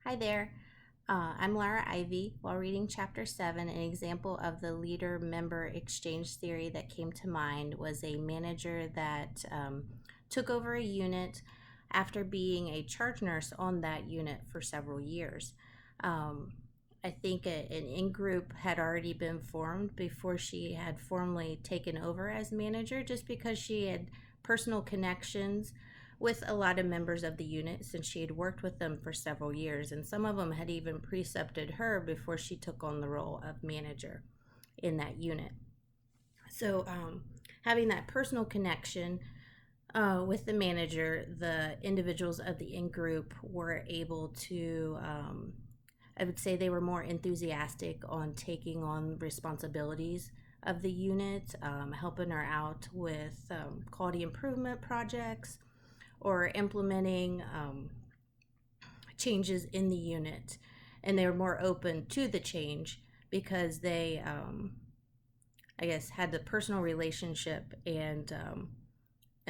Hi there. I'm Laura Ivy. While reading Chapter 7, an example of the leader member exchange theory that came to mind was a manager that took over a unit after being a charge nurse on that unit for several years. Um, I think an in group had already been formed before she had formally taken over as manager, just because she had personal connections with a lot of members of the unit since she had worked with them for several years, and some of them had even precepted her before she took on the role of manager in that unit. So, having that personal connection with the manager, the individuals of the in group were able to, I would say, they were more enthusiastic on taking on responsibilities of the unit, helping her out with quality improvement projects or implementing changes in the unit. And they were more open to the change because they, I guess, had the personal relationship and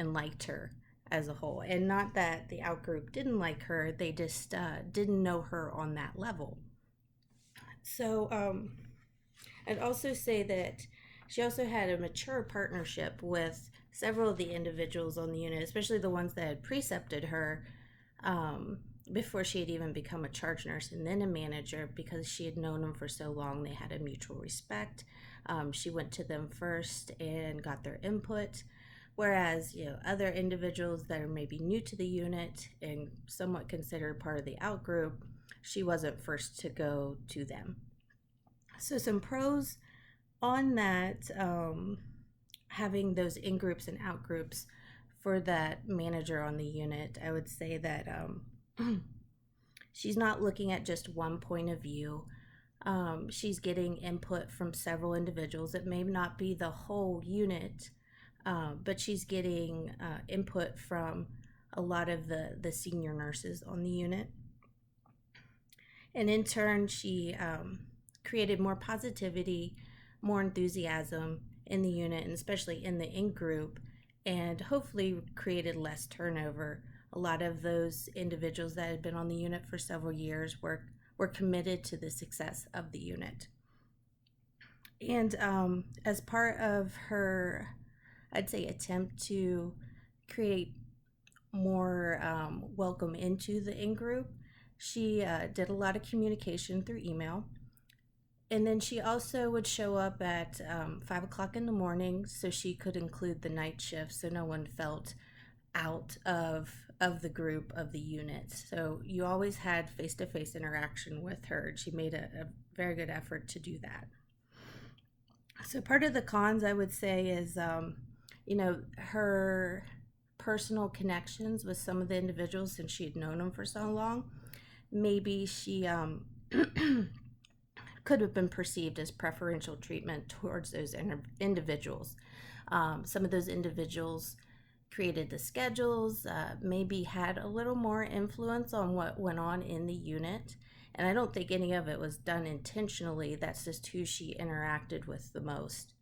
liked her as a whole. And not that the outgroup didn't like her, they just didn't know her on that level. So I'd also say that she also had a mature partnership with several of the individuals on the unit, especially the ones that had precepted her before she had even become a charge nurse and then a manager, because she had known them for so long. They had a mutual respect. She went to them first and got their input. Whereas, other individuals that are maybe new to the unit and somewhat considered part of the outgroup, she wasn't first to go to them. So, some pros on that, having those in groups and out groups for that manager on the unit, I would say that she's not looking at just one point of view. She's getting input from several individuals. It may not be the whole unit, but she's getting input from a lot of the senior nurses on the unit. And in turn, she created more positivity, more enthusiasm in the unit, and especially in the in group, and hopefully created less turnover. A lot of those individuals that had been on the unit for several years were committed to the success of the unit. And as part of her, I'd say, attempt to create more welcome into the in group, she did a lot of communication through email. And then she also would show up at 5 o'clock in the morning so she could include the night shift so no one felt out of the group of the unit. So you always had face-to-face interaction with her. She made a very good effort to do that. So part of the cons, I would say, is her personal connections with some of the individuals since she had known them for so long. Maybe she could have been perceived as preferential treatment towards those individuals. Some of those individuals created the schedules, maybe had a little more influence on what went on in the unit. And I don't think any of it was done intentionally. That's just who she interacted with the most.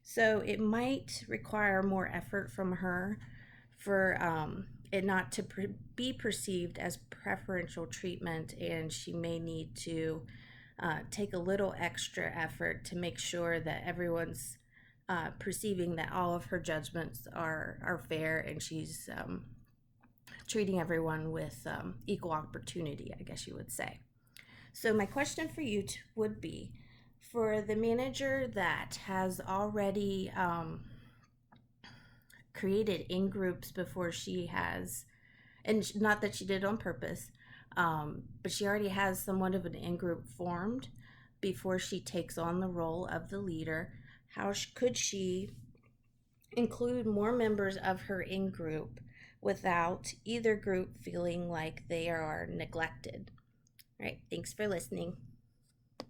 So it might require more effort from her for it not to be perceived as preferential treatment, and she may need to take a little extra effort to make sure that everyone's perceiving that all of her judgments are fair, and she's treating everyone with equal opportunity, I guess you would say. So my question for you would be, for the manager that has already created in groups before she has, and not that she did it on purpose, but she already has somewhat of an in group formed before she takes on the role of the leader, how could she include more members of her in group without either group feeling like they are neglected? All right, thanks for listening.